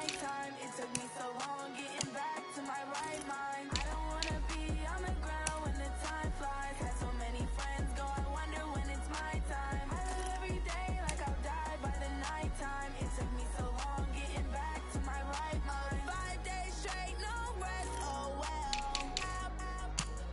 nighttime. It took me so long getting back to my right mind. I don't wanna be on the ground when the time flies. Had so many friends go, I wonder when it's my time. I live every day like I'll die by the nighttime. It took me so long getting back to my right mind. 5 days straight, no rest, oh well.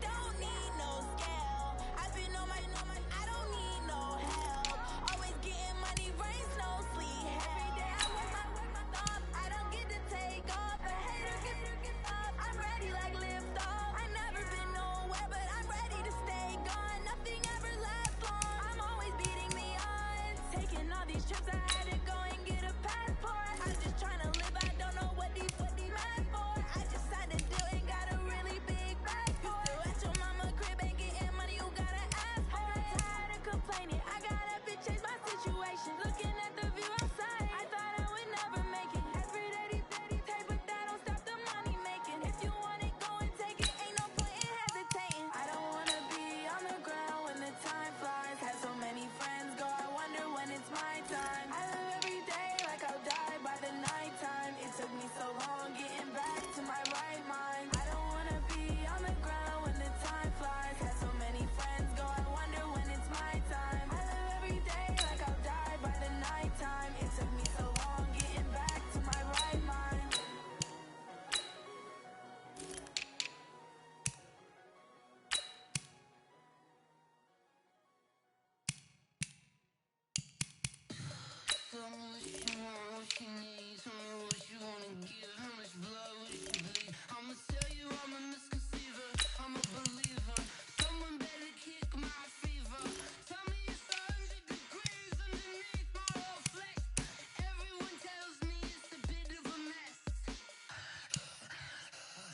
Don't need no scale. I've been on my, I don't need no help. Always getting money, rains, no sleep. Every day I work my thoughts. I don't get to take off. A hater gets off. I'm ready like lift off. I never been nowhere, but I'm ready to stay gone. Nothing ever lasts long. I'm always beating the odds. Taking all these trips, I had to go and get a passport. I'm just trying to live. I don't know what these mad for. I just signed a deal and got a really big passport. You still at your mama crib ain't getting money, you gotta ask for it. I'm tired of complaining. I gotta change my situation. Looking at the view outside, I thought I would never make it. Every day these take, but that don't stop the money making. If you want it, go and take it. Ain't no point in hesitating. I don't wanna be on the ground when the time flies. Had so many friends go, I wonder when it's my time. I live every day like I'll die by the nighttime. It took me so long getting back to my right mind. I don't wanna be on the ground when the time flies. Had so many friends go, I wonder when it's my time. I live every day like I'll die by the nighttime. It took me so long getting back to my right mind. Tell me what you want, what you need. Tell me what you wanna give. How much blood would you bleed? I'ma tell you I'm a misconceiver. I'm a believer. Someone better kick my fever. Tell me it's 100 degrees underneath my whole flesh. Everyone tells me it's a bit of a mess.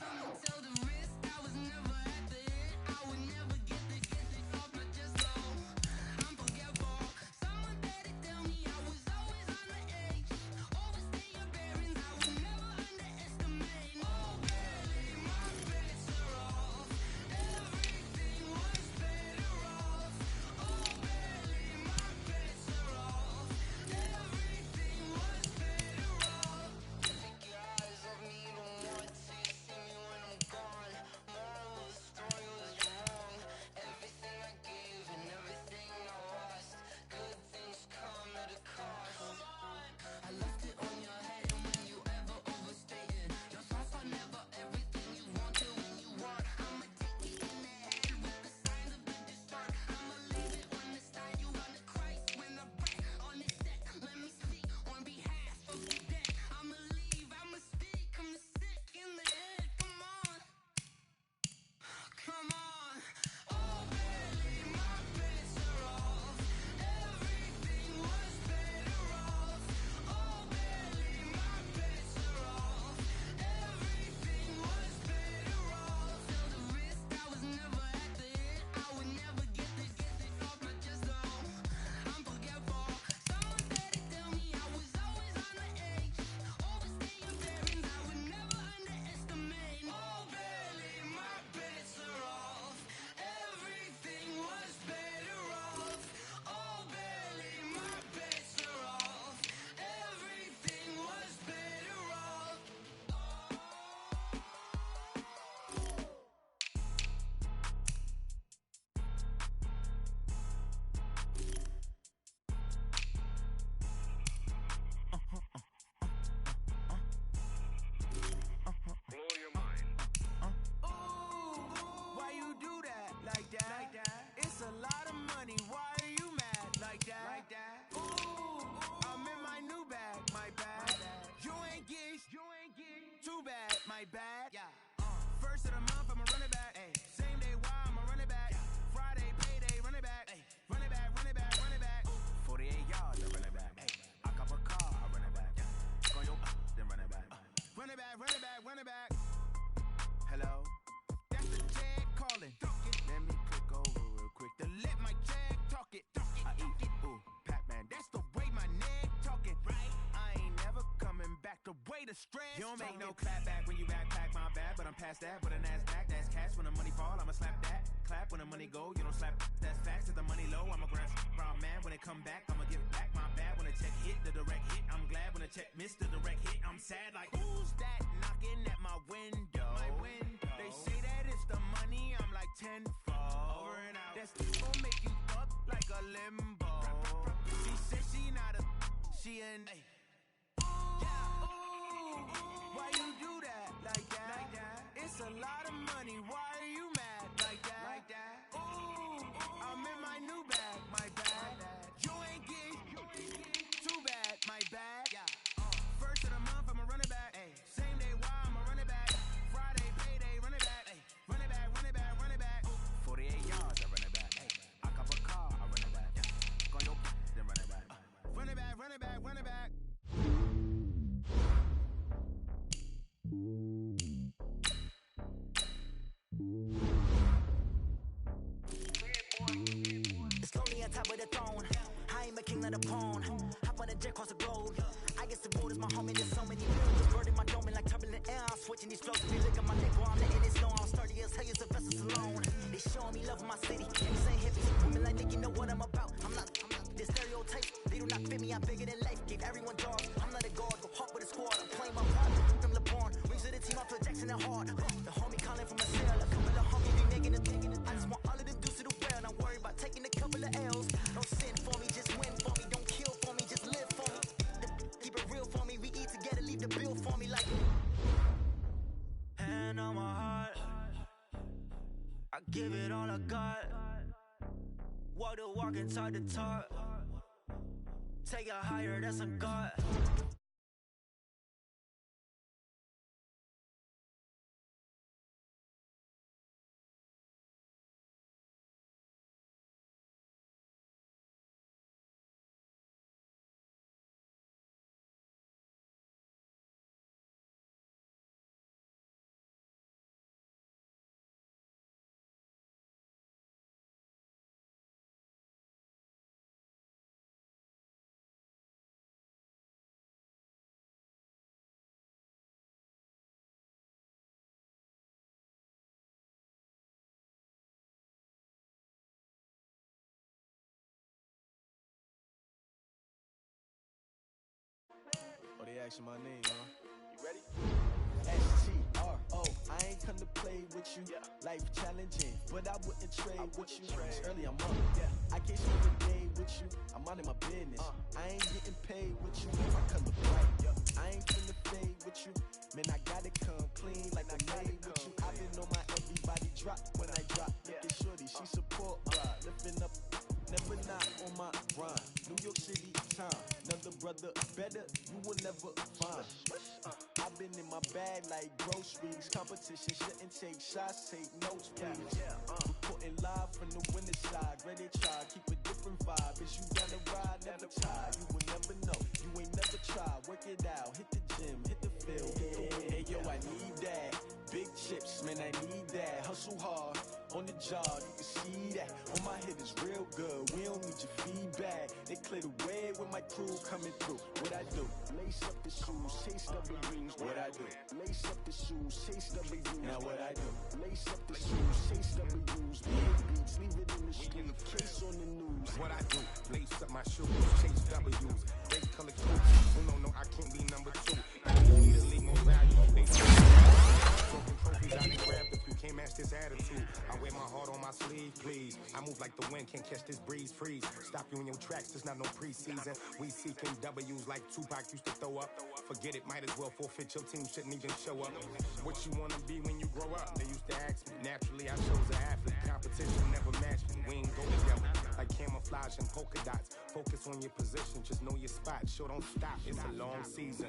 I'ma tell the risk I was never at the end. I would never get this off my chest, so I'm forgetful. Someone better tell me I was always on the edge. Overstay your bearings, I would never underestimate. Oh, barely, my bets are off. Everything was better off. Oh, barely, my bets are off. Everything was better off. Take your eyes off me, don't want to see me when I'm gone. Moral of the story was wrong. Everything I gave and everything I lost. Good things come at a cost. I left it on your head, and when you ever overstay it, your thoughts are never everything you want to when you want. I'ma take it in the head with the signs of the distort. I'ma leave it on the side. You on the Christ when I break on this set. Let me speak on behalf of the dead. I'ma leave, I'ma speak. I'm the sick in the head. Come on, come on. Oh, barely, my bets are off. Everything was better off. Oh, barely, my bets are off. Everything was better off. Tell the risk I was never at the end. I would never get this off my chest, so I'm forgetful. Someone better tell me I was always on the edge. Overstay your bearings, I would never underestimate. Oh, barely, my bets are off. Everything was better off. Oh, barely, my bets are off. Everything was better off. Blow your mind. Why you do that like that? It's a lot of money. Why are you mad like that? Ooh, I'm in my new bag, my bad. You ain't geeks, too bad, my bad. First of the month, I'ma run it back. Same day, why I'ma run it back. Friday, payday, run it back. Run it back, run it back, run it back. 48 yards, I run it back. I cop a car, I run it back. Go your then run it back. Run it back, run it back, run it back. Hello? That's the jag calling. Let me click over real quick to let my jag talk it. I eat it, ooh, Pac-Man. That's the way my neck talking. Right? I ain't never coming back the way the stress. You don't make no clap back when you backpack my bad, but I'm past that. But an ass back, that's cash. When the money fall, I'ma slap that. clap when the money go. You don't slap, that's facts. If the money low, I'm a grand round man. When it come back, I'ma give back my bad. When the check hit, the direct hit. I'm glad when the check missed the direct hit. I'm sad like, who's that knocking at my window? They say that it's the money, I'm like tenfold. Over and out. That's gon' make you up like a limbo. She said she not a, she an A. Why you do that like that? It's a lot of money. Why are you mad like that? Ooh, I'm in my new bag, my bad. You ain't getting too bad, my bad. First of the month, I'ma run it back. Same day, why I'ma run it back. Friday, payday, run it back. Run it back, run it back, run it back. 48 yards, I run it back. I cop a car, I run it back. Go your then run it back. Run it back, run it back, run it back. It's lonely on top of the throne. I am a king of the pawn. Hop on a jet across the globe. I guess the world is my home and there's so many millions. Bird in my dome and like turbulent air. I'm switching these flows. If you look at my neck while I'm letting it snow, I'm sturdy as hell, use the vessels alone. They showing me love in my city. These ain't hippies. Women like Nick, you know what I'm about. I'm not the stereotype. They do not fit me. I'm bigger than life. Gave everyone dogs. I'm not a guard. Go hard with a squad. I'm playing my part. From LeBron. Rings of the team. I'm Phil Jackson and hard. The homie calling from a cell. A couple of homies be making a thing. I just want all of them dudes to do well. Not worry about taking a couple of L's. Don't sin for me, just win for me. Don't kill for me, just live for me. Keep it real for me. We eat together, leave the bill for me like. Hand on my heart, I give it all I got. Walk the walk and talk the talk. Take it higher, that's a God. Oh, they asking my name, huh? You ready? S-T-R-O, I ain't come to play with you. Life challenging, but I wouldn't trade with you. It's early, I'm up. I can't spend a day with you. I'm minding my business. I ain't getting paid with you. My color bright. I ain't finna fade with you. Man, I gotta come clean like I made with you. I've been on my everybody drop when I drop. Look at shorty, she support God. Lifting up, never not on my grind. New York City time. Another brother better, you will never find. I've been in my bag like groceries. Competition shouldn't take shots, take notes, please. Reporting live from the winter side. Ready to try, keep a different vibe. Is you down the ride, never tired. You will never know, you ain't never tried. Work it out, hit the gym, hit the field. Hey yo, I need that. Big chips, man, I need that. Hustle hard, on the job, you can see that. On my head is real good, we don't need your feedback. They clear the way with my crew coming through. What I do? Lace up the shoes, chase double rings. What I do? Lace up the shoes, chase double rings. Now what I do? Lace up the shoes, chase double rings. Big beats, leave it in the street, case on the news. What I do? Lace up my shoes, chase W's. They color cool. Oh no, I can't be number two. I need to leave more value. They broken trophies I done grabbed if you can't match this attitude. I wear my heart on my sleeve, please. I move like the wind, can't catch this breeze, freeze. Stop you in your tracks, there's not no preseason. We seeking W's like Tupac used to throw up. Forget it, might as well forfeit, your team shouldn't even show up. What you wanna be when you grow up? They used to ask me. Naturally, I chose an athlete. Competition never matched me. We ain't go together. Like camouflage and polka dots. Focus on your position, just know your spot. Sure, don't stop, it's a long season.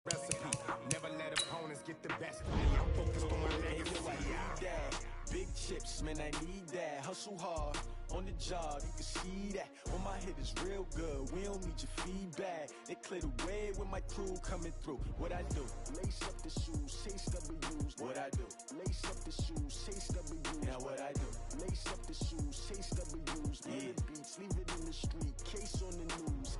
Recipe, never let opponents get the best of me. I'm focused on my legacy. I need that. Big chips, man, I need that. Hustle hard, on the job, you can see that. On my head is real good, we don't need your feedback. They clear the way with my crew coming through. What I do? Lace up the shoes, chase W's. What I do? Lace up the shoes, chase W's. Now what I do? Lace up the shoes, chase W's. Yeah. Beats, leave it in the street, case on the news.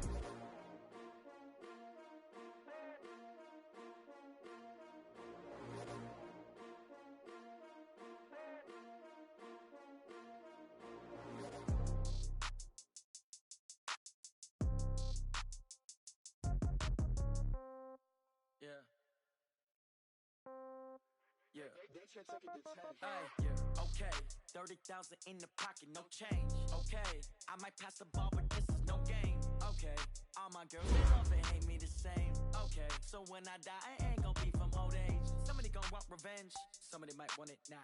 Okay, 30,000 in the pocket, no change. Okay, I might pass the ball, but this is no game. Okay, all my girls, they love and hate me the same. Okay, so when I die, I ain't gon' be from old age. Somebody gon' want revenge, somebody might want it now.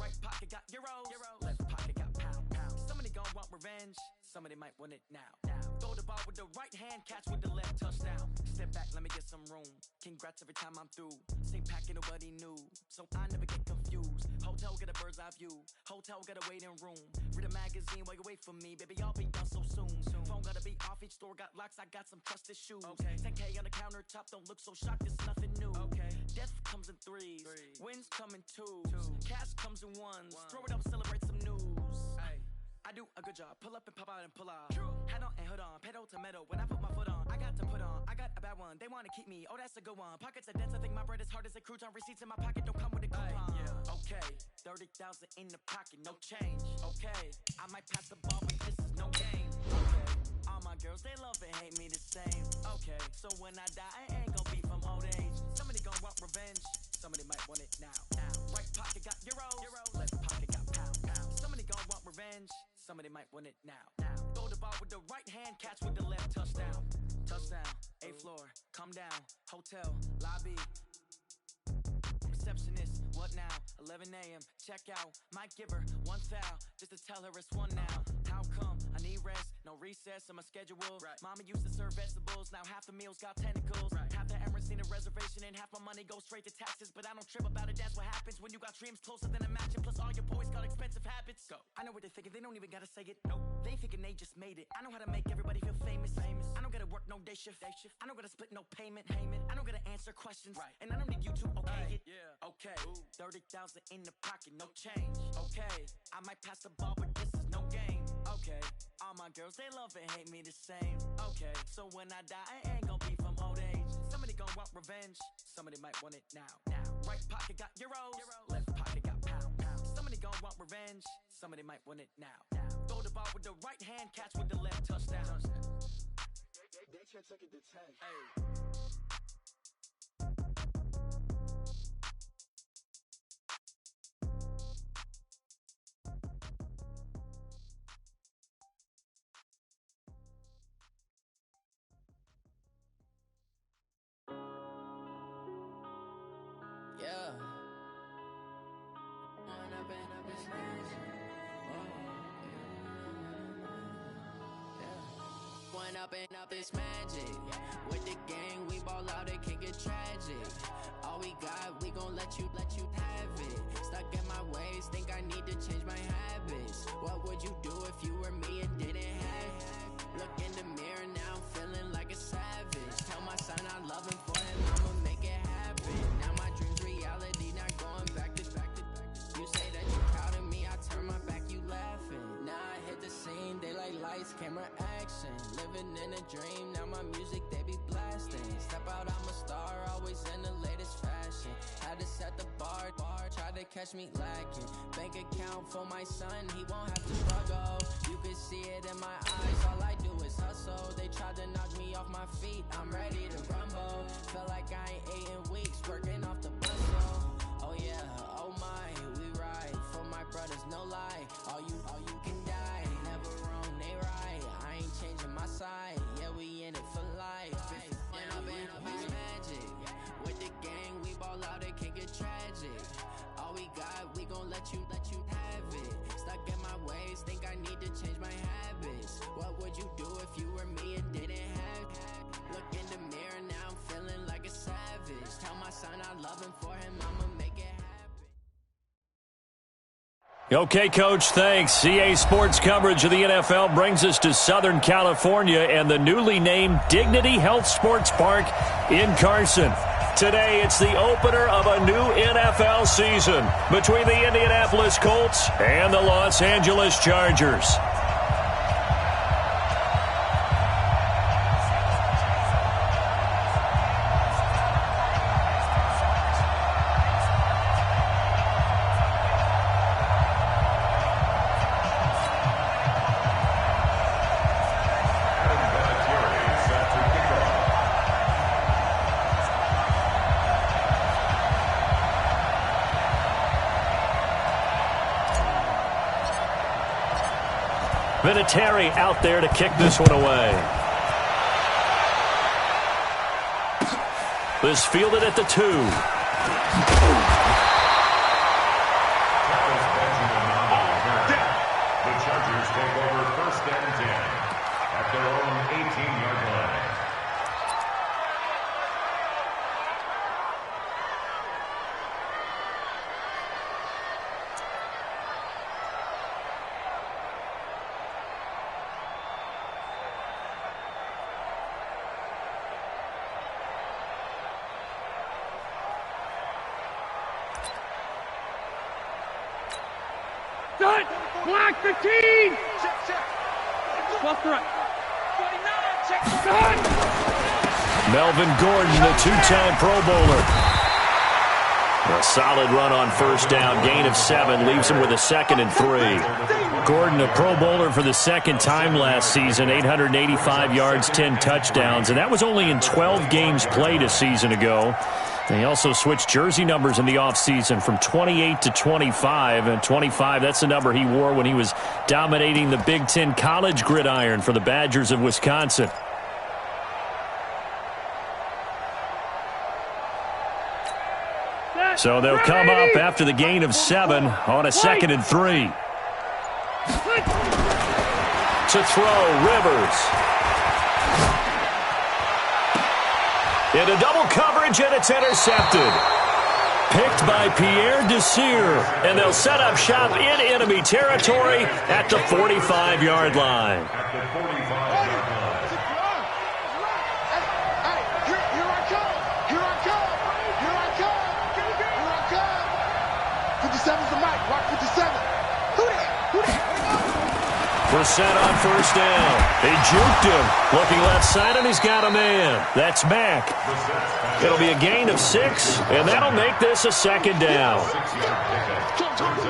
Right pocket got euros, left pocket got pounds. Somebody gon' want revenge, somebody might want it now. Throw the ball with the right hand, catch with the left, touchdown. Step back, let me get some room. Congrats every time I'm through. Same packet, nobody knew, so I never get confused. Hotel get a bird's eye view, hotel got a waiting room. Read a magazine while you wait for me, baby, I'll be done so soon. Phone gotta be off, each store got locks, I got some trusted shoes. 10K on the countertop, don't look so shocked, it's nothing new. Death comes in threes, wins come in twos, cash comes in ones. Throw it up, celebrate some news. I do a good job, pull up and pop out and pull out. Hat on and hood on, pedal to metal. When I put my foot on, I got to put on. I got a bad one, they wanna keep me, oh that's a good one. Pockets are dense, I think my bread is hard as a crouton. Receipts in my pocket don't come with a coupon. Okay, 30,000 in the pocket, no change. Okay, I might pass the ball, but this is no game. Okay, all my girls, they love and hate me the same. Okay, so when I die, I ain't gon' be from old age. Somebody gon' want revenge, somebody might want it now. Right pocket got euros, left pocket got pounds. Somebody gon' want revenge, somebody might want it now. Throw the ball with the right hand, catch with the left, touchdown. Touchdown, 8th floor, come down, hotel, lobby. Receptionist, what now? 11 a.m., check out. Might give her one foul, just to tell her it's one now. How come? I need rest, no recess on my schedule. Mama used to serve vegetables, now half the meals got tentacles. Half the Emirates need a reservation and half my money goes straight to taxes. But I don't trip about it, that's what happens when you got dreams closer than a match. And plus all your boys got expensive habits. Go. I know what they're thinking, they don't even gotta say it. Nope. They thinking they just made it. I know how to make everybody feel famous. I don't gotta work no day shift. I don't gotta split no payment. I don't gotta answer questions. And I don't need you to okay it. Okay, 30,000 in the pocket, no change. Okay, I might pass the ball, but this is no game. Okay, all my girls, they love and hate me the same. Okay, so when I die, I ain't gon' be from old age. Somebody gon' want revenge, somebody might want it now. Right pocket got euros, left pocket got pounds. Somebody gon' want revenge, somebody might want it now. Throw the ball with the right hand, catch with the left, touchdown. They can't take it to 10. Yeah. One up and up is magic. With the gang, we ball out, it can get tragic. All we got, we gon' let you have it. Stuck in my ways, think I need to change my habits. What would you do if you were me and didn't have it? Look in the mirror now, I'm feeling like a savage. Tell my son I love him for him, I'ma make it happen. Now my dreams reality, not going back to. You say that you proud of me, I turn my back, you laughing. Now I hit the scene, they like lights, camera, action. Living in a dream, now my music, they be blasting. Step out, I'm a star, always in the latest fashion. Had to set the bar, try to catch me lacking. Bank account for my son, he won't have to struggle. You can see it in my eyes, all I do is hustle. They tried to knock me off my feet, I'm ready to rumble. Felt like I ain't ate in weeks, working off the muscle. Oh yeah, oh my, we ride for my brothers, no lie. All you can die, never wrong, they right. I ain't changing my side, yeah, we in it for life. When up and up is magic. With the gang, we ball out, it can get tragic. All we got, we gon' let you have it. Stuck in my ways, think I need to change my habits. What would you do if you were me and didn't have it? Look in the mirror, now I'm feeling like a savage. Tell my son I love him for him, I'ma make it happen. Okay, Coach, thanks. CA Sports coverage of the NFL brings us to Southern California and the newly named Dignity Health Sports Park in Carson. Today, it's the opener of a new NFL season between the Indianapolis Colts and the Los Angeles Chargers. Vinatieri out there to kick this one away. This fielded at the 2. The Chargers take over 1st and 10 at their own 18-yard line. Block 15! Left to right. 29, Melvin Gordon, the 2-time Pro Bowler. A solid run on 1st down, gain of 7, leaves him with a 2nd and 3. Gordon, a Pro Bowler for the 2nd time last season, 885 yards, 10 touchdowns, and that was only in 12 games played a season ago. And he also switched jersey numbers in the offseason from 28 to 25, and 25, that's the number he wore when he was dominating the Big Ten college gridiron for the Badgers of Wisconsin. So they'll come up after the gain of 7 on a 2nd and 3. To throw, Rivers. Into double coverage, and it's intercepted. Picked by Pierre Desir, and they'll set up shop in enemy territory at the 45-yard line. Brissett on 1st down. They juked him. Looking left side, and he's got a man. That's Mack. It'll be a gain of 6, and that'll make this a 2nd down.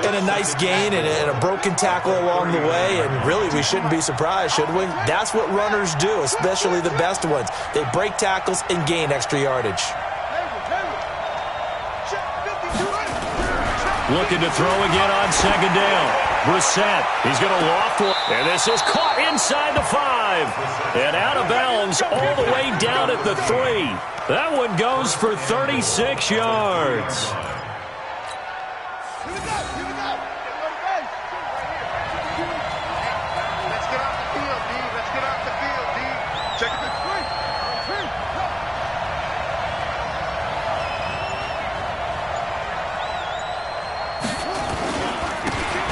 And a nice gain and a broken tackle along the way, and really we shouldn't be surprised, should we? That's what runners do, especially the best ones. They break tackles and gain extra yardage. Looking to throw again on 2nd down. Brissett, he's going to loft one, and this is caught inside the 5, and out of bounds all the way down at the 3. That one goes for 36 yards. Let's get off the field, D. Let's get off the field, D. Check it to 3.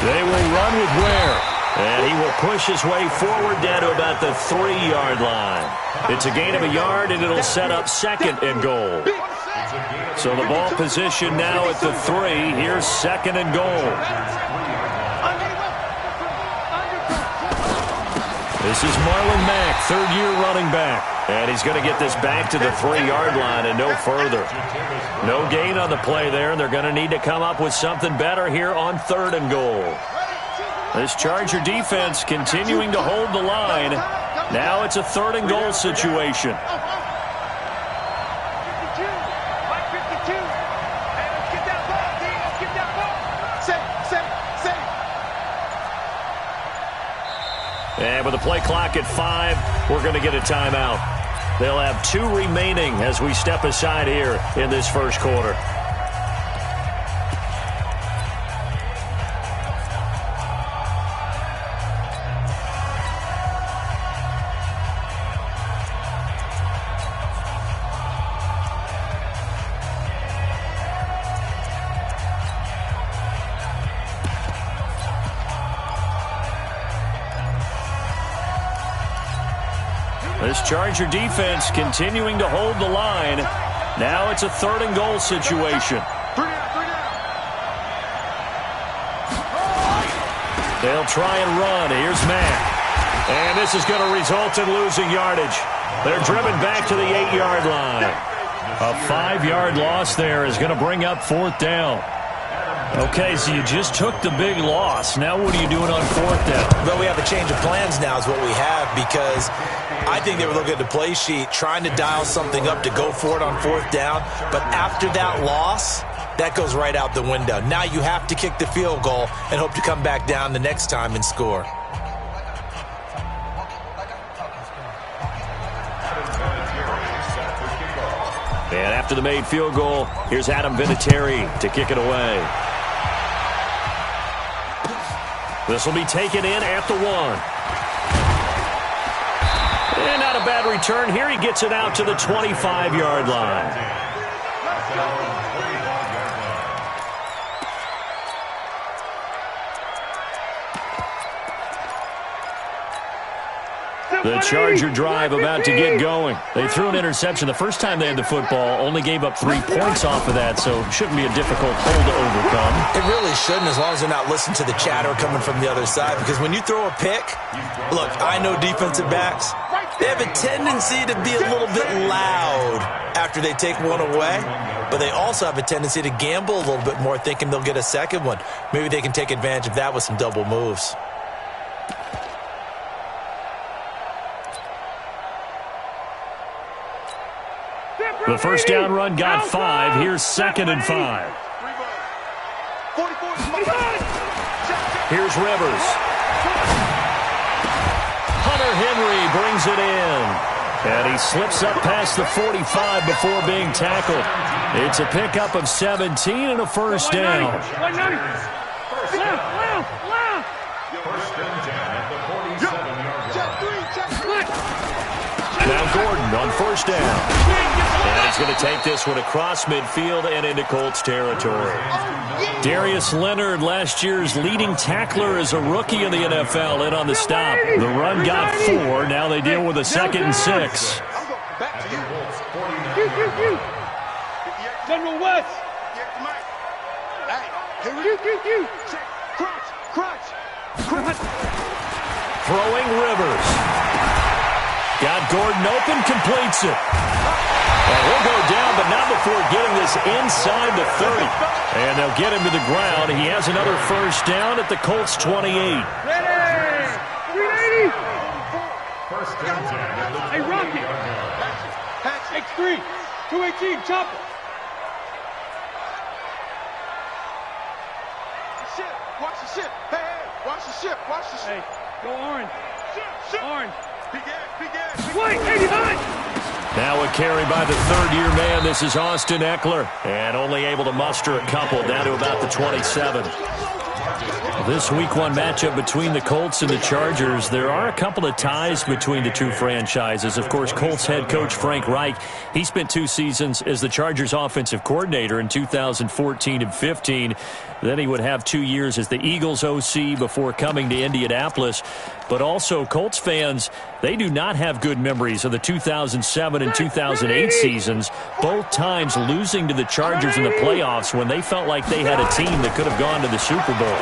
They will run with Ware, and he will push his way forward down to about the 3-yard line. It's a gain of a yard, and it'll set up 2nd and goal. So the ball position now at the 3. Here's 2nd and goal. This is Marlon Mack, 3rd-year running back. And he's going to get this back to the 3-yard line and no further. No gain on the play there, and they're going to need to come up with something better here on 3rd and goal. This Charger defense continuing to hold the line. Now it's a 3rd and goal situation. And with the play clock at 5, we're going to get a timeout. They'll have 2 remaining as we step aside here in this first quarter. This Charger defense continuing to hold the line. Now it's a 3rd and goal situation. They'll try and run. Here's Mack. And this is going to result in losing yardage. They're driven back to the 8-yard line. A 5-yard loss there is going to bring up 4th down. Okay, so you just took the big loss. Now what are you doing on 4th down? Well, we have a change of plans now is what we have, because I think they were looking at the play sheet, trying to dial something up to go for it on 4th down. But after that loss, that goes right out the window. Now you have to kick the field goal and hope to come back down the next time and score. And after the made field goal, here's Adam Vinatieri to kick it away. This will be taken in at the 1. And not a bad return here. He gets it out to the 25-yard line. The Charger drive about to get going. They threw an interception the first time they had the football, only gave up 3 points off of that, so shouldn't be a difficult hole to overcome. It really shouldn't, as long as they're not listening to the chatter coming from the other side, because when you throw a pick, look, I know defensive backs, they have a tendency to be a little bit loud after they take one away, but they also have a tendency to gamble a little bit more, thinking they'll get a second one. Maybe they can take advantage of that with some double moves. The first down run got 5. Here's 2nd and 5. Here's Rivers. Hunter Henry brings it in. And he slips up past the 45 before being tackled. It's a pickup of 17 and a first down. First and 10 at the 47-yard line. Now Gordon on first down. And he's going to take this one across midfield and into Colts territory. Darius Leonard, last year's leading tackler as a rookie in the NFL, in on the stop. The run got 4. Now they deal with a 2nd and 6. General West. Throwing Rivers. Got Gordon open, completes it. And he'll go down, but not before getting this inside the 30. And they'll get him to the ground. He has another first down at the Colts 28. Ready! 380! First and 10 at the Hey, Rocky! X3! 218, chopper! Watch the ship. Hey, watch the ship. Watch the ship. Hey, go orange. Orange. Begin. White, 89! Now a carry by the third-year man. This is Austin Eckler. And only able to muster a couple, down to about the 27. This Week 1 matchup between the Colts and the Chargers, there are a couple of ties between the two franchises. Of course, Colts head coach Frank Reich, he spent 2 seasons as the Chargers offensive coordinator in 2014 and 15. Then he would have 2 years as the Eagles OC before coming to Indianapolis. But also, Colts fans, they do not have good memories of the 2007 and 2008 seasons, both times losing to the Chargers in the playoffs when they felt like they had a team that could have gone to the Super Bowl.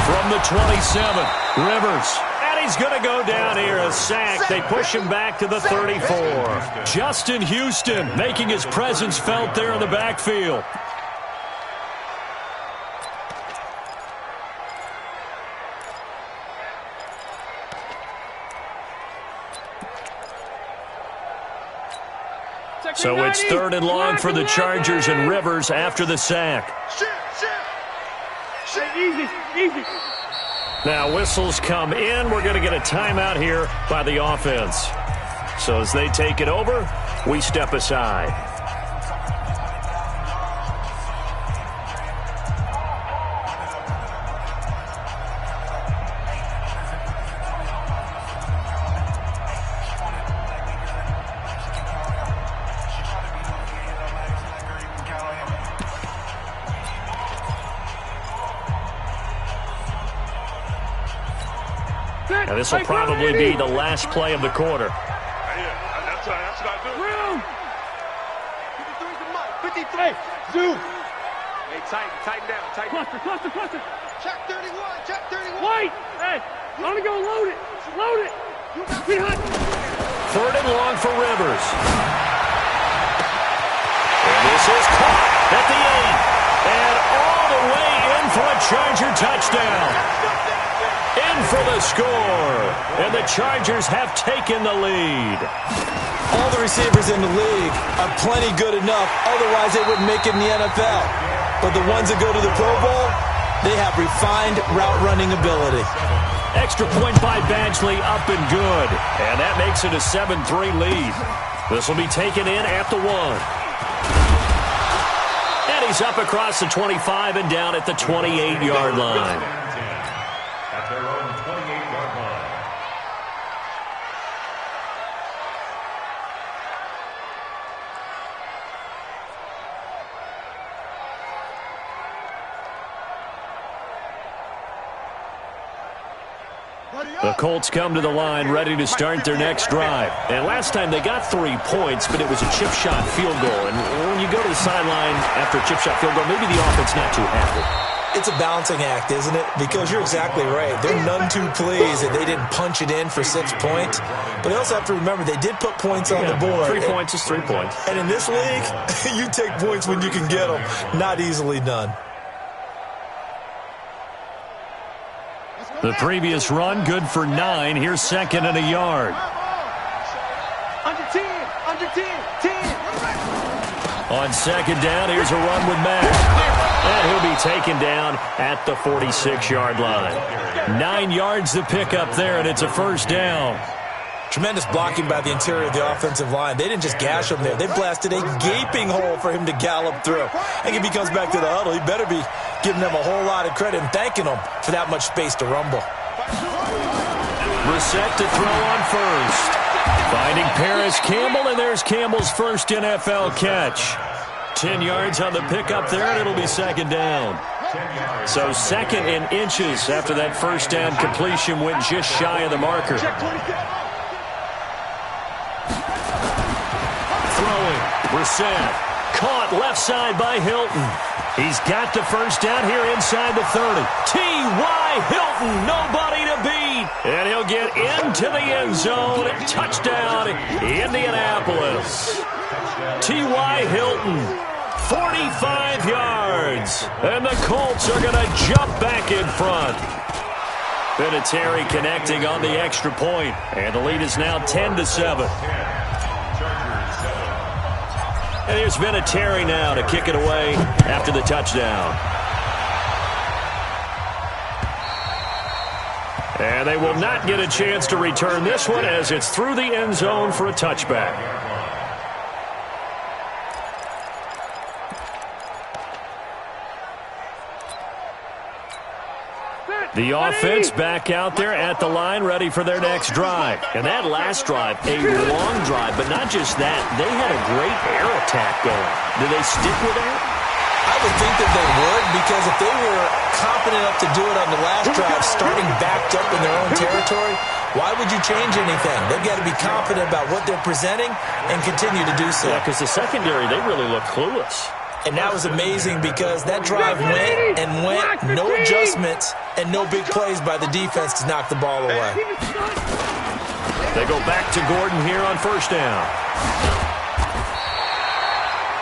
From the 27, Rivers. And he's going to go down here, a sack. They push him back to the 34. Justin Houston making his presence felt there in the backfield. So it's 3rd and long for the Chargers, and Rivers after the sack. Easy. Now whistles come in. We're going to get a timeout here by the offense. So as they take it over, we step aside. Now this will probably be the last play of the quarter. That's what I do. Room! 53. Zoom! Hey, tighten down. Cluster! Check 31. White! Hey, I'm gonna go load it! Be hot! 3rd and long for Rivers. And this is caught at the 8. And all the way in for a Charger touchdown. In for the score. And the Chargers have taken the lead. All the receivers in the league are plenty good enough, otherwise they wouldn't make it in the NFL. But the ones that go to the Pro Bowl, they have refined route running ability. Extra point by Badgley, up and good. And that makes it a 7-3 lead. This will be taken in at the 1. And he's up across the 25 and down at the 28-yard line. At their own 28-yard line. The Colts come to the line ready to start their next drive. And last time they got 3 points, but it was a chip shot field goal. And when you go to the sideline after a chip shot field goal, maybe the offense not too happy. It's a balancing act, isn't it? Because you're exactly right. They're none too pleased that they didn't punch it in for 6 points. But they also have to remember they did put points on the board. 3 points is 3 points. And in this league, you take points when you can get them. Not easily done. The previous run, good for 9. Here's 2nd and a yard. Under 10, 10. On 2nd down, here's a run with Mack. And he'll be taken down at the 46-yard line. 9 yards to pick up there, and it's a 1st down. Tremendous blocking by the interior of the offensive line. They didn't just gash him there. They blasted a gaping hole for him to gallop through. I think if he comes back to the huddle, he better be giving them a whole lot of credit and thanking them for that much space to rumble. Brissett to throw on 1st. Finding Paris Campbell, and there's Campbell's first NFL catch. 10 yards on the pickup there, and it'll be 2nd down. So 2nd in inches after that 1st down completion went just shy of the marker. Throwing, Brissett. Caught left side by Hilton. He's got the 1st down here inside the 30. T.Y. Hilton, nobody to beat. And he'll get into the end zone. Touchdown, Indianapolis. T.Y. Hilton, 45 yards. And the Colts are going to jump back in front. Vinatieri connecting on the extra point. And the lead is now 10-7. And here's Vinatieri now to kick it away after the touchdown. And they will not get a chance to return this one as it's through the end zone for a touchback. The offense back out there at the line ready for their next drive. And that last drive, a long drive, but not just that. They had a great air attack going. Do they stick with that? I would think that they would, because if they were competent enough to do it on the last drive, starting backed up in their own territory, why would you change anything? They've got to be confident about what they're presenting and continue to do so. Yeah, because the secondary, they really look clueless. And that was amazing because that drive went and went, no adjustments and no big plays by the defense to knock the ball away. They go back to Gordon here on 1st down.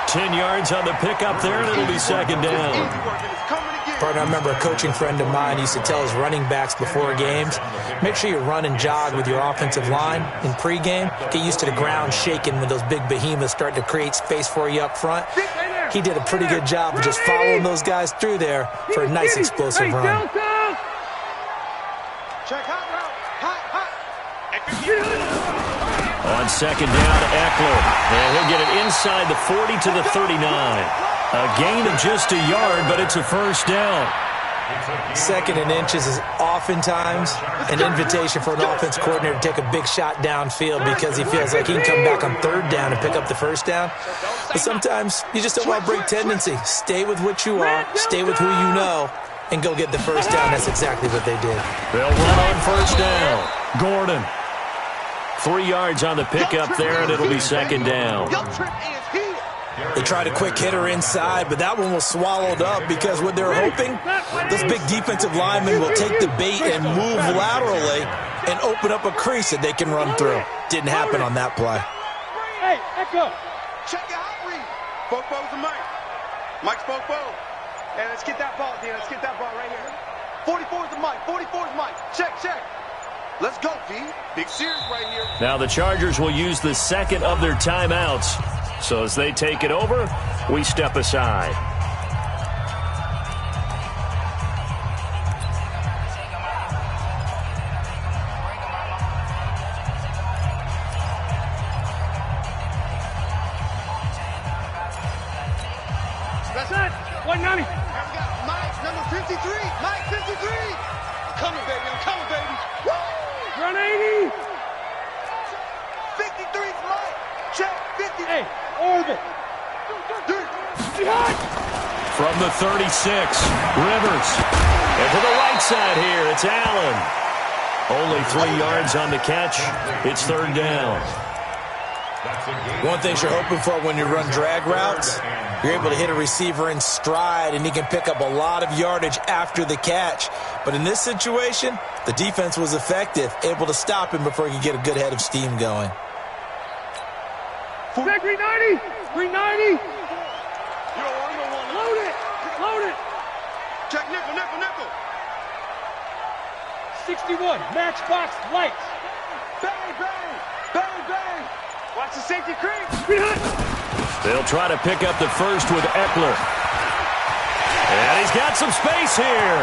10 yards on the pickup there, and it'll be 2nd down. Partner, I remember a coaching friend of mine used to tell his running backs before games, make sure you run and jog with your offensive line in pregame. Get used to the ground shaking when those big behemoths start to create space for you up front. He did a pretty good job of just following those guys through there for a nice explosive run. On 2nd down, Eckler. And he'll get it inside the 40 to the 39. A gain of just a yard, but it's a 1st down. 2nd and inches is oftentimes an invitation for an offense coordinator to take a big shot downfield because he feels like he can come back on 3rd down and pick up the 1st down. But sometimes you just don't want to break tendency. Stay with what you are, stay with who you know, and go get the 1st down. That's exactly what they did. They'll run on 1st down. Gordon. 3 yards on the pickup there, and it'll be 2nd down. They tried a quick hitter inside, but that one was swallowed up because what they're hoping, those big defensive linemen will take the bait and move laterally and open up a crease that they can run through. Didn't happen on that play. Hey, Echo. Check out read. Spoke-Bo's the Mike. Mike Spoke-Bo. Hey, let's get that ball, D. Let's get that ball right here. 44 is the Mike. 44 is Mike. Check. Let's go, D. Big series right here. Now the Chargers will use the 2nd of their timeouts. So as they take it over, we step aside. Fight 90. We got Mike, number 53. Mike, 53. I'm coming, baby. I'm coming, baby. Woo! Run 80. 53's Mike. Check, 50. Hey, orbit. From the 36, Rivers. And to the right side here, it's Allen. Only 3 yards on the catch. It's third down. One thing you're hoping for when you run drag routes, you're able to hit a receiver in stride, and he can pick up a lot of yardage after the catch. But in this situation, the defense was effective, able to stop him before he could get a good head of steam going. Check, green 90. Green 90. Load it. Load it. Check nickel, nickel, nickel. 61. Matchbox lights. Bang, bang. Bang, bang. Watch the safety creep. Green hot. They'll try to pick up the first with Eckler. And he's got some space here.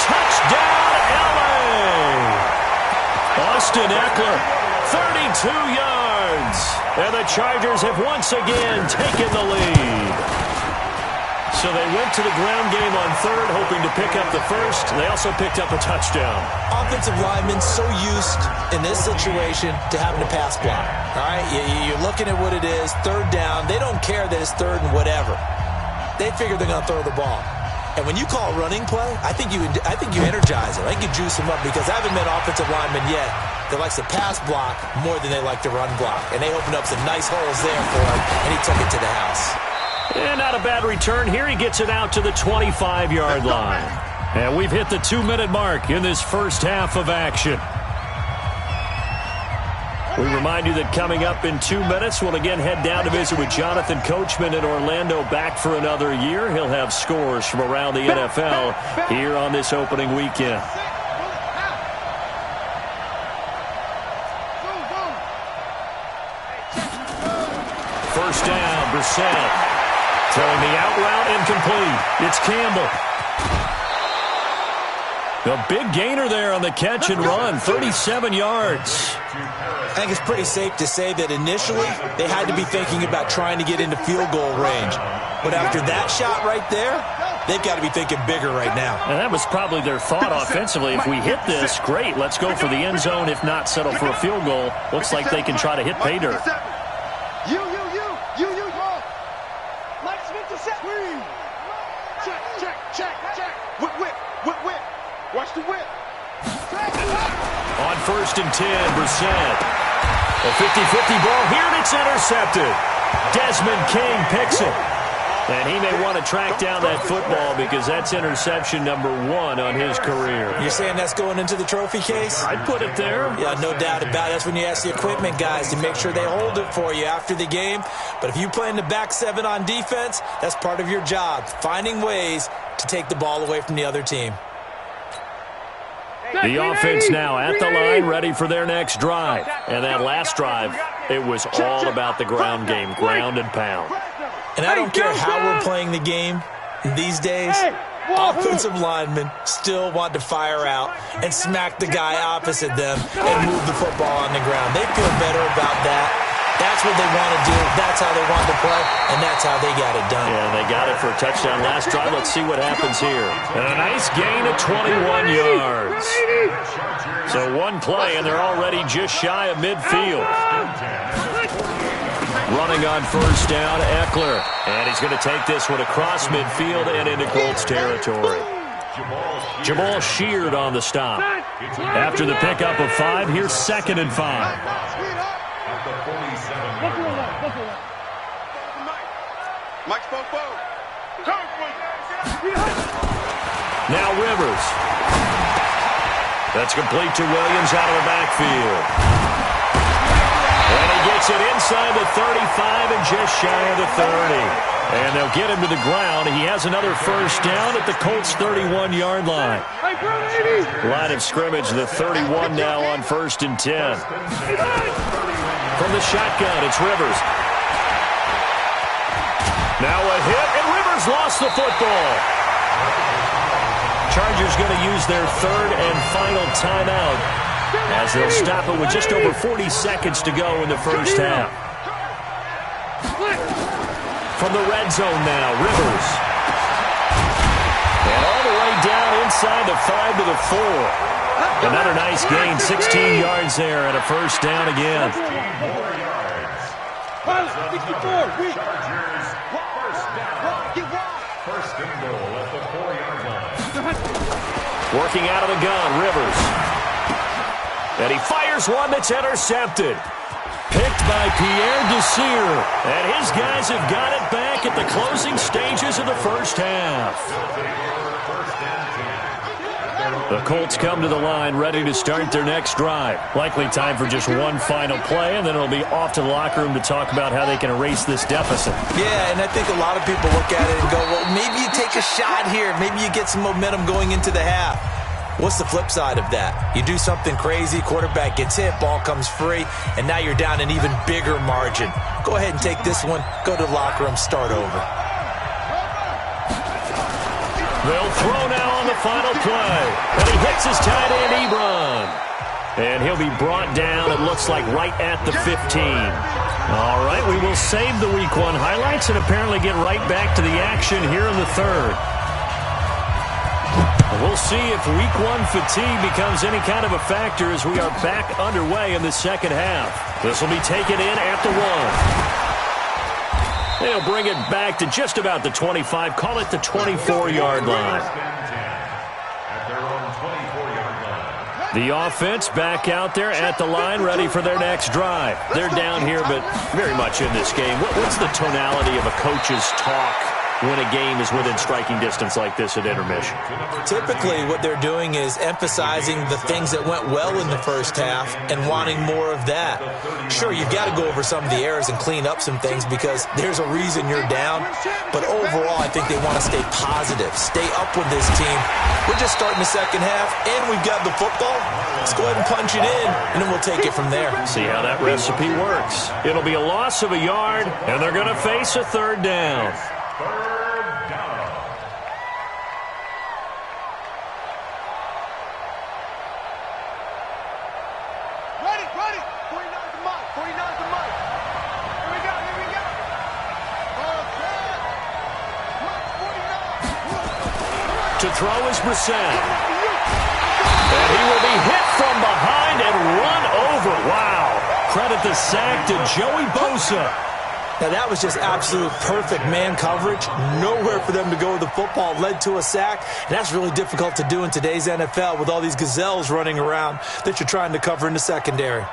Touchdown, LA! Austin Eckler, 32 yards. And the Chargers have once again taken the lead. So they went to the ground game on third, hoping to pick up the first. They also picked up a touchdown. Offensive linemen so used in this situation to having to pass block. All right, you're looking at what it is, third down. They don't care that it's third and whatever. They figure they're going to throw the ball. And when you call a running play, I think you energize it. I think you juice them up because I haven't met offensive linemen yet that likes to pass block more than they like to run block. And they opened up some nice holes there for him, and he took it to the house. And not a bad return here. He gets it out to the 25-yard line. And we've hit the 2-minute mark in this first half of action. We remind you that coming up in 2 minutes, we'll again head down to visit with Jonathan Coachman in Orlando, back for another year. He'll have scores from around the NFL here on this opening weekend. First down, Brissett. Throwing the out route incomplete. It's Campbell. A big gainer there on the catch and run, 37 yards. I think it's pretty safe to say that initially they had to be thinking about trying to get into field goal range. But after that shot right there, they've got to be thinking bigger right now. And that was probably their thought offensively. If we hit this, great. Let's go for the end zone. If not, settle for a field goal. Looks like they can try to hit pay dirt. You. Mike Smith to set. Check. Whip. Watch the whip. On first and 10, Brissett. A 50-50 ball here, and it's intercepted. Desmond King picks it. And he may want to track down that football because that's interception number 1 on his career. You're saying that's going into the trophy case? I'd put it there. Yeah, no doubt about it. That's when you ask the equipment guys to make sure they hold it for you after the game. But if you play in the back 7 on defense, that's part of your job, finding ways to take the ball away from the other team. The offense now at the line, ready for their next drive. And that last drive, it was all about the ground game, ground and pound. And I don't care how we're playing the game these days, offensive linemen still want to fire out and smack the guy opposite them and move the football on the ground. They feel better about that. That's what they want to do. That's how they want to play, and that's how they got it done. Yeah, they got it for a touchdown last drive. Let's see what happens here. And a nice gain of 21 yards. So one play, and they're already just shy of midfield. Running on first down, Eckler. And he's going to take this one across midfield and into Colts territory. Jamal Sheard on the stop. After the pickup of 5, here's 2nd and 5. Mike spoke both. Now Rivers. That's complete to Williams out of the backfield. And he gets it inside the 35 and just shy of the 30. And they'll get him to the ground. He has another first down at the Colts' 31-yard line. Line of scrimmage, the 31 now on first and 10. From the shotgun, it's Rivers. Now a hit, and Rivers lost the football. Chargers going to use their 3rd and final timeout as they'll stop it with just over 40 seconds to go in the first half. From the red zone now, Rivers. inside the 5 to the 4. Another nice gain, 16 yards there, and a first down again. 64. Chargers, first down. First and goal at the 4-yard line. Working out of the gun, Rivers. And he fires one that's intercepted. Picked by Pierre Desir. And his guys have got it back at the closing stages of the first half. The Colts come to the line ready to start their next drive. Likely time for just one final play, and then it'll be off to the locker room to talk about how they can erase this deficit. Yeah, and I think a lot of people look at it and go, well, maybe you take a shot here. Maybe you get some momentum going into the half. What's the flip side of that? You do something crazy, quarterback gets hit, ball comes free, and now you're down an even bigger margin. Go ahead and take this one, go to the locker room, start over. They'll throw now on the final play. And he hits his tight end, Ebron. And he'll be brought down, it looks like, right at the 15. All right, we will save the Week 1 highlights and apparently get right back to the action here in the third. We'll see if Week 1 fatigue becomes any kind of a factor as we are back underway in the second half. This will be taken in at the 1. They'll bring it back to just about the 25. Call it the 24-yard line. The offense back out there at the line, ready for their next drive. They're down here, but very much in this game. What's the tonality of a coach's talk when a game is within striking distance like this at intermission? Typically, what they're doing is emphasizing the things that went well in the first half and wanting more of that. Sure, you've got to go over some of the errors and clean up some things because there's a reason you're down. But overall, I think they want to stay positive, stay up with this team. We're just starting the second half, and we've got the football. Let's go ahead and punch it in, and then we'll take it from there. See how that recipe works. It'll be a loss of a yard, and they're going to face a third down. To throw is Brissett. And he will be hit from behind and run over. Wow. Credit the sack to Joey Bosa. Now, that was just absolute perfect man coverage. Nowhere for them to go with the football. Led to a sack. And that's really difficult to do in today's NFL with all these gazelles running around that you're trying to cover in the secondary.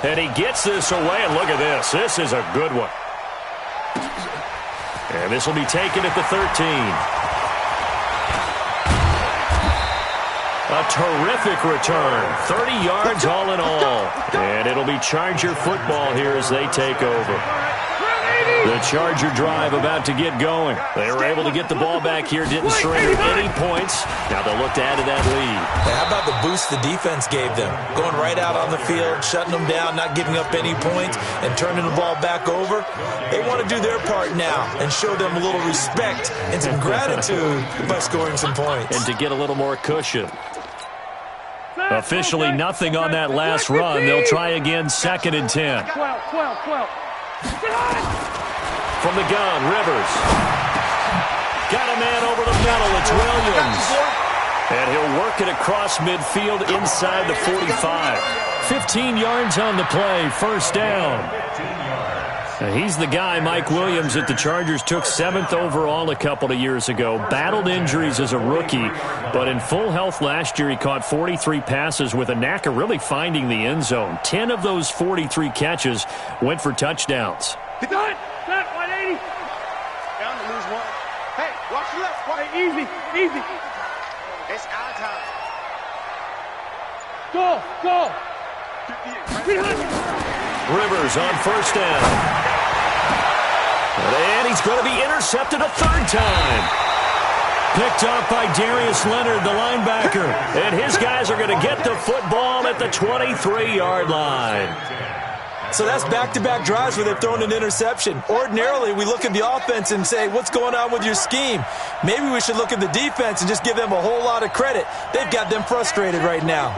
And he gets this away, and look at this. This is a good one. And this will be taken at the 13. A terrific return. 30 yards all in all. And it'll be Charger football here as they take over. The Charger drive about to get going. They were able to get the ball back here, didn't surrender any points. Now they'll look to add to that lead. How about the boost the defense gave them? Going right out on the field, shutting them down, not giving up any points, and turning the ball back over. They want to do their part now and show them a little respect and some gratitude by scoring some points. And to get a little more cushion. Officially nothing on that last run. They'll try again, 2nd and 10. 12. From the gun, Rivers. Got a man over the middle. It's Williams. And he'll work it across midfield inside the 45. 15 yards on the play. First down. And he's the guy, Mike Williams, that the Chargers took 7th overall a couple of years ago. Battled injuries as a rookie, but in full health last year, he caught 43 passes with a knack of really finding the end zone. 10 of those 43 catches went for touchdowns. Set 180. Down to lose one. Hey, watch your left. Watch. Hey, easy. It's our time. Go. Rivers on first down. And he's going to be intercepted a third time. Picked off by Darius Leonard, the linebacker. And his guys are going to get the football at the 23-yard line. So that's back-to-back drives where they've thrown an interception. Ordinarily, we look at the offense and say, what's going on with your scheme? Maybe we should look at the defense and just give them a whole lot of credit. They've got them frustrated right now.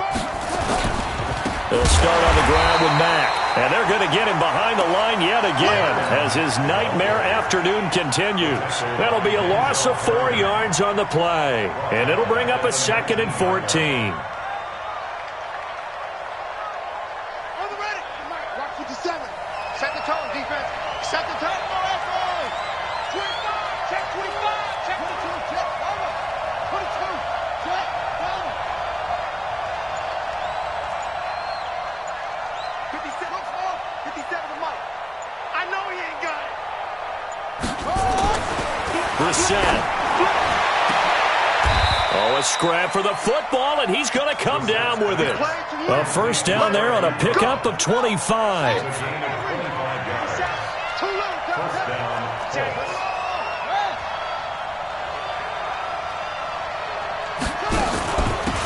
They'll start on the ground with Mack. And they're going to get him behind the line yet again as his nightmare afternoon continues. That'll be a loss of 4 yards on the play, and it'll bring up a 2nd and 14. Watch 57. Set the tone, defense. Set the tone. Oh, that's all. 25. Check 25. Check 22. Check. Over. 22. Check. Over. 57. Look small. 57 to Mike. I know he ain't got it. Brissett. Oh, a scrap for the football, and he's going to come down with it. A first down there on a pickup of 25.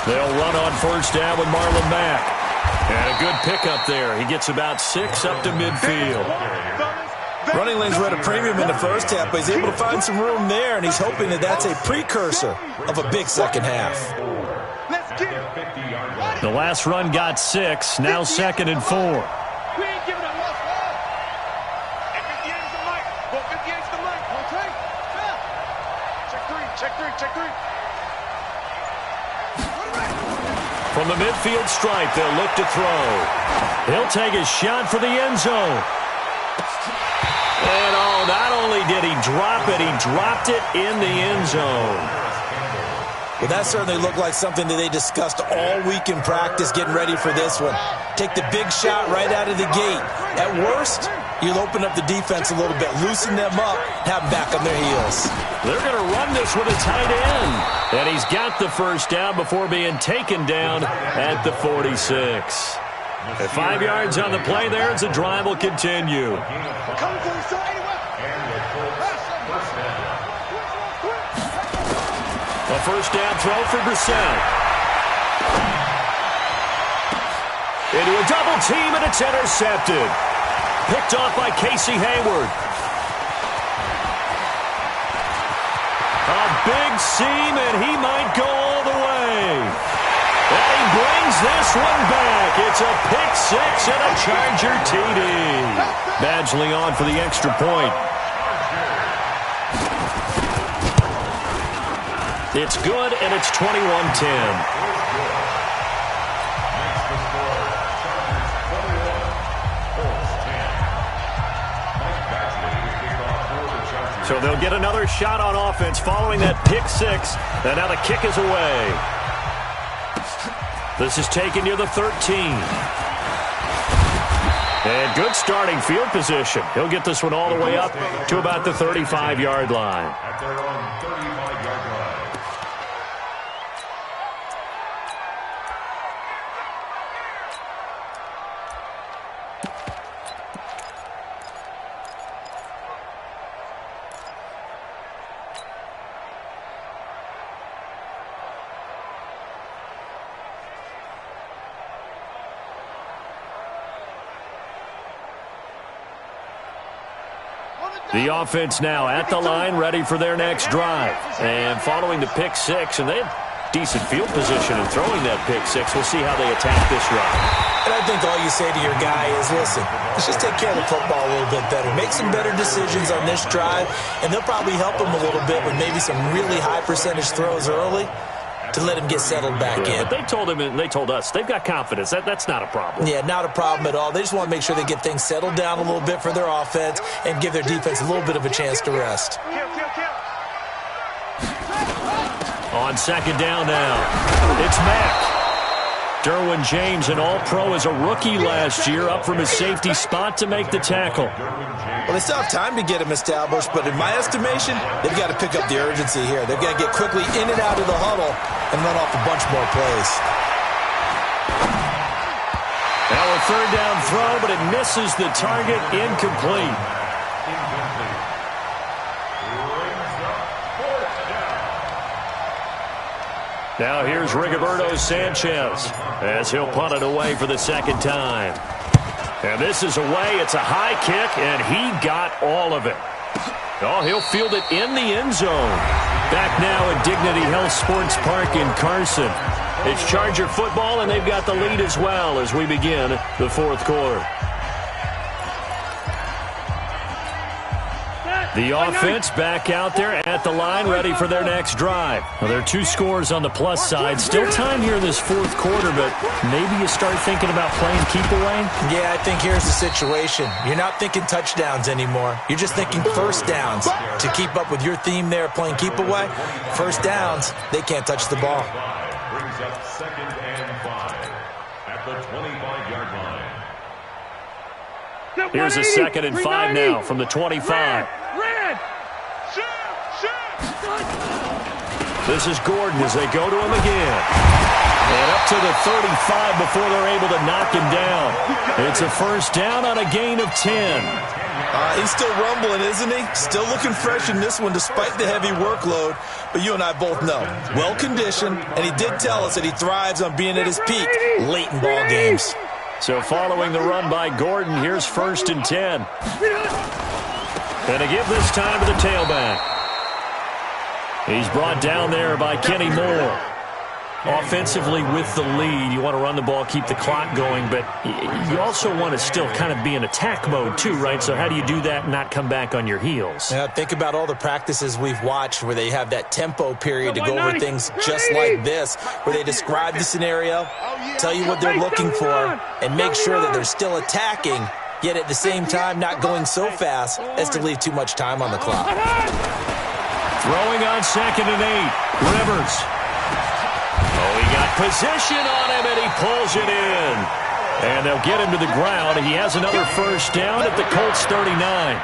They'll run on first down with Marlon Mack. And a good pickup there. He gets about 6 up to midfield. Running lanes were at a premium in the first half, but he's able to find some room there, and he's hoping that that's a precursor of a big second half. The last run got 6, now 2nd and 4. We ain't giving up much more. And 58's the mic. Go 58's the mic. Okay? Check 3. Check 3. Check 3. From the midfield stripe, they'll look to throw. He'll take a shot for the end zone. And not only did he drop it, he dropped it in the end zone. Well, that certainly looked like something that they discussed all week in practice getting ready for this one. Take the big shot right out of the gate. At worst, you'll open up the defense a little bit, loosen them up, have them back on their heels. They're going to run this with a tight end. And he's got the first down before being taken down at the 46. At 5 yards on the play there as the drive will continue. A first down throw for Brissett. Into a double team, and it's intercepted. Picked off by Casey Hayward. A big seam, and he might go all the way. And he brings this one back. It's a pick 6 and a Charger TD. Badgley on for the extra point. It's good, and it's 21-10. So they'll get another shot on offense following that pick 6. And now the kick is away. This is taken near the 13. And good starting field position. He'll get this one all the way up to about the 35-yard line. At their own 35-yard line. The offense now at the line, ready for their next drive. And following the pick 6, and they had decent field position in throwing that pick 6. We'll see how they attack this drive. And I think all you say to your guy is, listen, let's just take care of the football a little bit better. Make some better decisions on this drive, and they'll probably help him a little bit with maybe some really high percentage throws early to let him get settled back in. But they told him and they told us they've got confidence. That's not a problem. Yeah, not a problem at all. They just want to make sure they get things settled down a little bit for their offense and give their defense a little bit of a chance to rest. On second down now, it's Mack. Derwin James, an all-pro as a rookie last year, up from his safety spot to make the tackle. Well, they still have time to get him established, but in my estimation, they've got to pick up the urgency here. They've got to get quickly in and out of the huddle and run off a bunch more plays. Now a third down throw, but it misses the target, incomplete. Now here's Rigoberto Sanchez as he'll punt it away for the second time. And this is away. It's a high kick, and he got all of it. Oh, he'll field it in the end zone. Back now at Dignity Health Sports Park in Carson. It's Charger football, and they've got the lead as well as we begin the fourth quarter. The offense back out there at the line, ready for their next drive. Well, there are 2 scores on the plus side. Still time here in this fourth quarter, but maybe you start thinking about playing keep away? Yeah, I think here's the situation. You're not thinking touchdowns anymore. You're just thinking first downs. To keep up with your theme there, playing keep away, first downs, they can't touch the ball. Brings up 2nd and 5 at the 25-yard line. Here's a 2nd and 5 now from the 25. Red! This is Gordon as they go to him again. And up to the 35 before they're able to knock him down. It's a first down on a gain of 10. He's still rumbling, isn't he? Still looking fresh in this one despite the heavy workload. But you and I both know, well-conditioned, and he did tell us that he thrives on being at his peak late in ball games. So following the run by Gordon, here's 1st and 10. And a give this time to the tailback. He's brought down there by Kenny Moore. Offensively with the lead, you want to run the ball, keep the clock going, but you also want to still kind of be in attack mode too, right? So how do you do that and not come back on your heels? Yeah, think about all the practices we've watched where they have that tempo period to go over things just like this, where they describe the scenario, tell you what they're looking for, and make sure that they're still attacking, yet at the same time not going so fast as to leave too much time on the clock. Throwing on 2nd and 8, Rivers. Oh, he got position on him, and he pulls it in. And they'll get him to the ground. He has another first down at the Colts 39.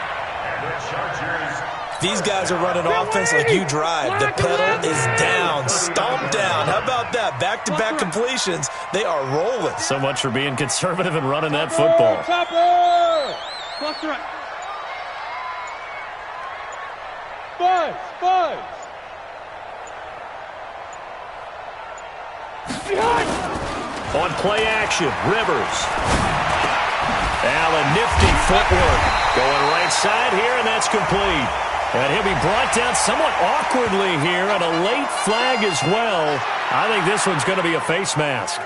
These guys are running offense like you drive. The pedal is down, stomp down. How about that? Back-to-back completions. They are rolling. So much for being conservative and running that football. Left to right. Five. On play action, Rivers. Allen, nifty footwork. Going right side here, and that's complete. And he'll be brought down somewhat awkwardly here, and a late flag as well. I think this one's going to be a face mask.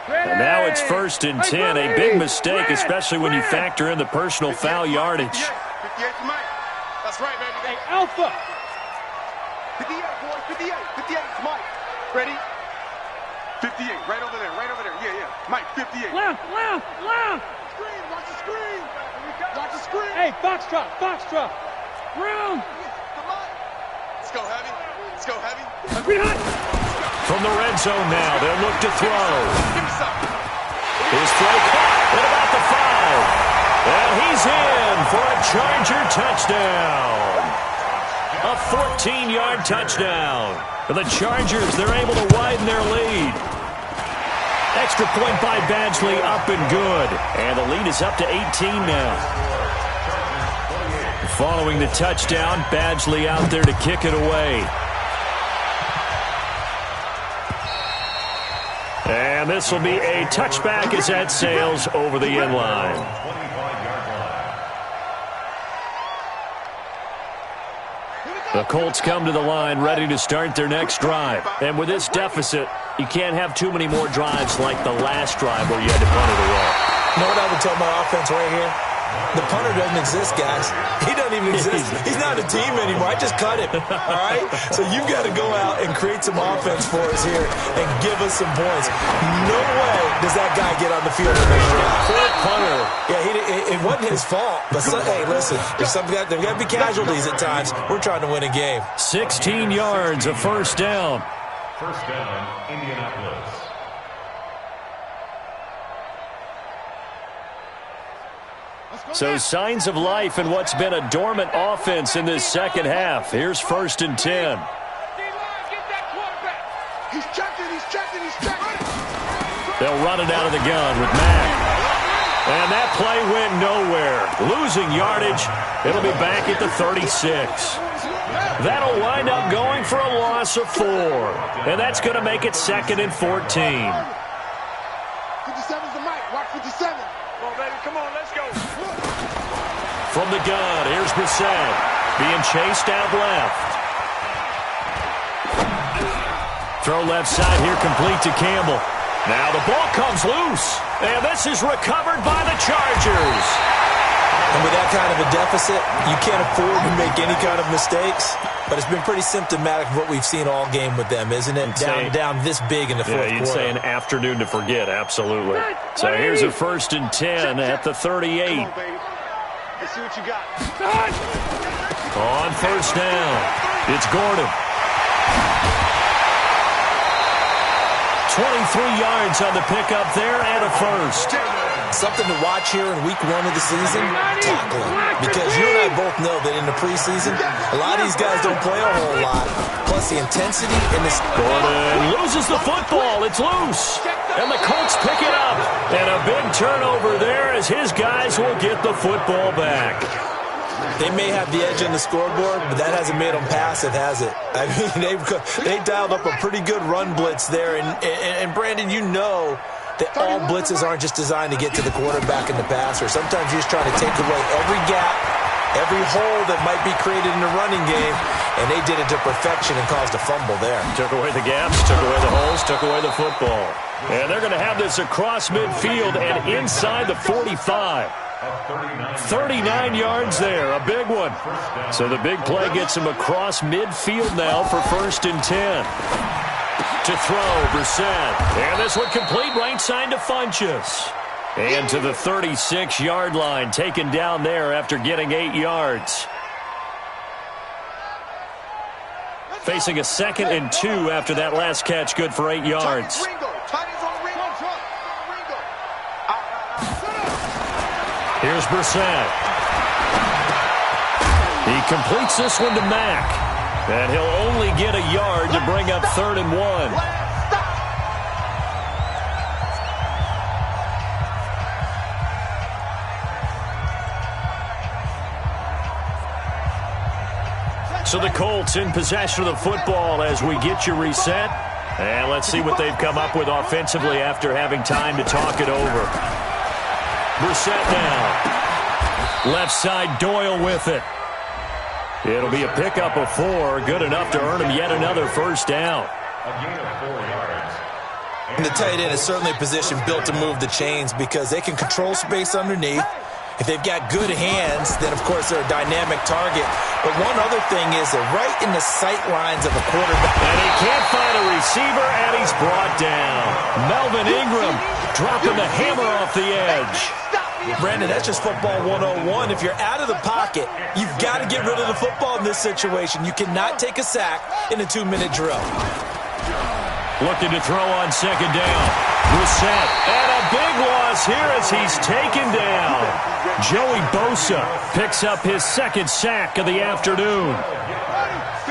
And now it's 1st and 10. A big mistake, especially when you factor in the personal foul yardage. 58 to Mike. That's right, baby. Hey, Alpha. 58, boy. 58 to Mike. Ready? 58. Right over there. Yeah. Mike, 58. Left. Screen. Watch the screen. Watch the screen. Hey, Foxtrot. Round. Let's go heavy. From the red zone now, they'll look to throw. Give me something. His throw caught at about the 5. And he's in for a Charger touchdown. A 14-yard touchdown. For the Chargers, they're able to widen their lead. Extra point by Badgley, up and good. And the lead is up to 18 now. Following the touchdown, Badgley out there to kick it away. And this will be a touchback as that sails over the end line. The Colts come to the line ready to start their next drive. And with this deficit, you can't have too many more drives like the last drive where you had to punt it away. You know what I would tell my offense right here? The punter doesn't exist, guys. He doesn't even exist. He's not a team anymore. I just cut him. All right? So you've got to go out and create some offense for us here and give us some points. No way does that guy get on the field in this drive. Poor punter. Yeah, it wasn't his fault. But hey, listen, there's got to be casualties at times. We're trying to win a game. 16 yards, a first down. First down, Indianapolis. So signs of life in what's been a dormant offense in this second half. Here's 1st and 10. He's checking. They'll run it out of the gun with Mack. And that play went nowhere. Losing yardage. It'll be back at the 36. That'll wind up going for a loss of 4. And that's going to make it 2nd and 14. 57's the mic. Watch 57. Come on, baby. Come on, let's go. From the gun, here's Brissett. Being chased out left. Throw left side here, complete to Campbell. Now the ball comes loose. And this is recovered by the Chargers. And with that kind of a deficit, you can't afford to make any kind of mistakes. But it's been pretty symptomatic of what we've seen all game with them, isn't it? Down this big in the fourth quarter. You'd say an afternoon to forget, absolutely. So here's a 1st and 10 at the 38. Come on, baby. Let's see what you got. On 1st down, it's Gordon. 23 yards on the pickup there and a first. Something to watch here in week 1 of the season, tackling. Because you and I both know that in the preseason, a lot of these guys don't play a whole lot. Plus the intensity in this. Gordon loses the football. It's loose. And the Colts pick it up. And a big turnover there as his guys will get the football back. They may have the edge on the scoreboard, but that hasn't made them passive, has it? I mean, they dialed up a pretty good run blitz there. And Brandon, you know that all blitzes aren't just designed to get to the quarterback and the passer. Sometimes you're just trying to take away every gap, every hole that might be created in the running game, and they did it to perfection and caused a fumble there. Took away the gaps, took away the holes, took away the football. And they're going to have this across midfield and inside the 45. 39 yards there, a big one. So the big play gets him across midfield now for 1st and 10. To throw, Brissett. And this one complete right side to Funchess. And to the 36-yard line, taken down there after getting 8 yards. Facing a 2nd and 2 after that last catch, good for 8 yards. Here's Brissett. He completes this one to Mack. And he'll only get a yard to bring up 3rd and 1. So the Colts in possession of the football as we get you reset. And let's see what they've come up with offensively after having time to talk it over. Brissett now. Left side, Doyle with it. It'll be a pickup of 4, good enough to earn him yet another 1st down. A gain of 4 yards. And the tight end is certainly a position built to move the chains because they can control space underneath. If they've got good hands, then, of course, they're a dynamic target. But one other thing is they're right in the sight lines of a quarterback. And he can't find a receiver, and he's brought down. Melvin Ingram dropping the hammer off the edge. Brandon, that's just football 101. If you're out of the pocket, you've got to get rid of the football in this situation. You cannot take a sack in a 2-minute drill. Looking to throw on 2nd down. Brissett, and a big loss here as he's taken down. Joey Bosa picks up his 2nd sack of the afternoon.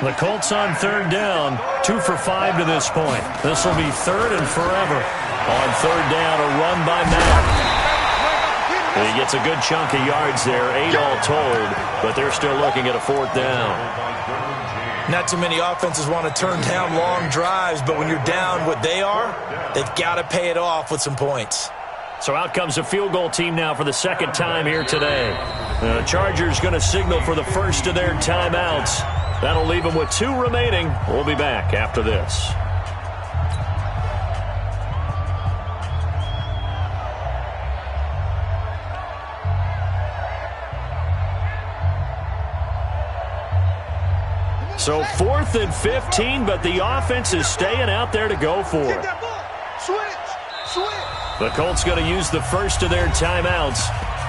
The Colts on 3rd down, 2 for 5 to this point. This will be 3rd and forever. On 3rd down, a run by Mack. He gets a good chunk of yards there, 8 all told, but they're still looking at a 4th down. Not too many offenses want to turn down long drives, but when you're down what they are, they've got to pay it off with some points. So out comes a field goal team now for the 2nd time here today. The Chargers going to signal for the first of their timeouts. That'll leave them with 2 remaining. We'll be back after this. So 4th and 15, but the offense is staying out there to go for it. The Colts going to use the first of their timeouts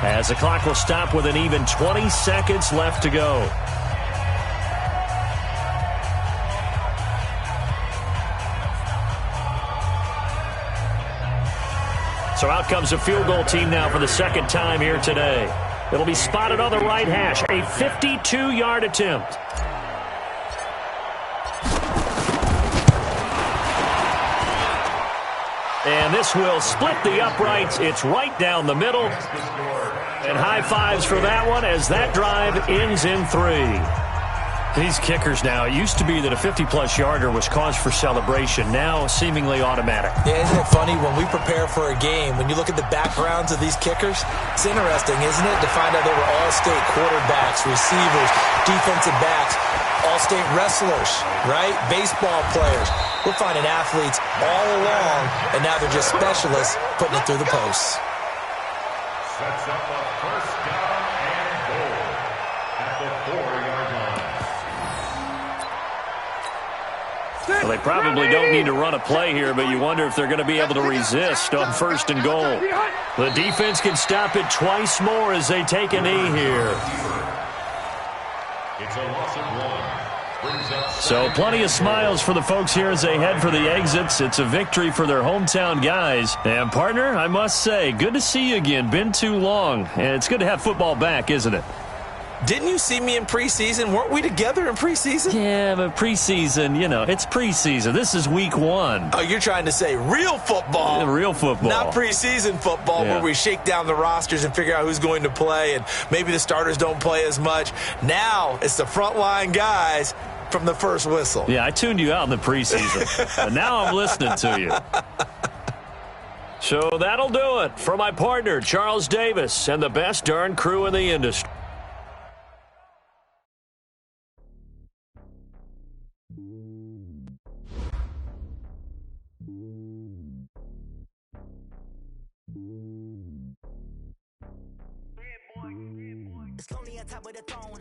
as the clock will stop with an even 20 seconds left to go. So out comes a field goal team now for the 2nd time here today. It'll be spotted on the right hash, a 52-yard attempt. And this will split the uprights. It's right down the middle. And high fives for that one as that drive ends in 3. These kickers now, it used to be that a 50-plus yarder was cause for celebration. Now seemingly automatic. Yeah, isn't it funny when we prepare for a game, when you look at the backgrounds of these kickers, it's interesting, isn't it, to find out they were all-state quarterbacks, receivers, defensive backs, all-state wrestlers, right? Baseball players. We're finding athletes all along, and now they're just specialists putting it through the posts. Sets up a first down and goal at the 4-yard line. Well, they probably don't need to run a play here, but you wonder if they're going to be able to resist on first and goal. The defense can stop it twice more as they take a knee here. It's a loss of 1. Brings up So plenty of smiles for the folks here as they head for the exits. It's a victory for their hometown guys. And, partner, I must say, good to see you again. Been too long. And it's good to have football back, isn't it? Didn't you see me in preseason? Weren't we together in preseason? Yeah, but preseason, you know, it's preseason. This is week 1. Oh, you're trying to say real football. Yeah, real football. Not preseason football where we shake down the rosters and figure out who's going to play, and maybe the starters don't play as much. Now it's the frontline guys from the first whistle. Yeah, I tuned you out in the preseason. But now I'm listening to you. So that'll do it for my partner, Charles Davis, and the best darn crew in the industry. It's lonely on top of the throne.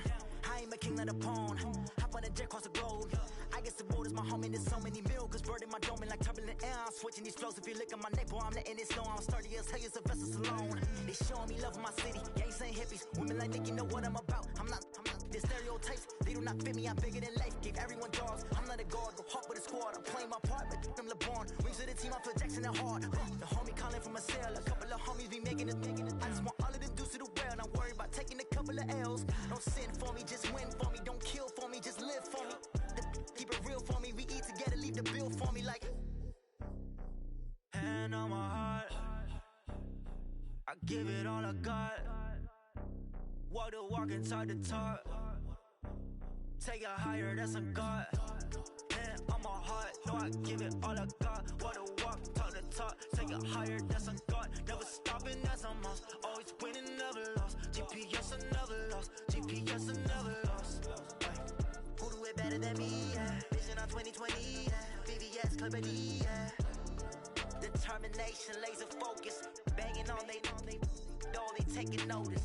I ain't a king of the pawn. Hop on a jet across the globe. I guess the world is my home and there's so many miracles burning my dome like turbulent air. I'm switching these flows. If you look at my neck, boy, I'm letting it slow. I'm sturdy as hell, as a vessel alone. They showing me love in my city. Gangs ain't hippies. Women like Nick, you know what I'm about. I'm not. The stereotypes, they do not fit me. I'm bigger than life. Gave everyone dogs. I'm not a guard. Go hard with a squad. I'm playing my part, but I'm LeBron. Rings of the team, I feel Jackson and hard. The homie calling from a cell. A couple of homies be making it. I just want all of them dudes to the well. Not worried about taking a couple of L's. Don't sin for me, just win for me. Don't kill for me, just live for me. Keep it real for me. We eat together, leave the bill for me like. Hand on my heart, I give it all I got. Walk the walk and talk the talk. Take it higher, that's a God. Hand on my heart, no, I give it all I got. Walk the walk, talk the talk. Take it higher, that's a God. Never stopping, that's a must. Always winning, never lost. GPS, I never lost. GPS, I never lost. Who do it better than me? Yeah. Vision on 2020. Yeah. VVS, Clipper D. Yeah. Determination, laser focus. Banging on they know they taking notice.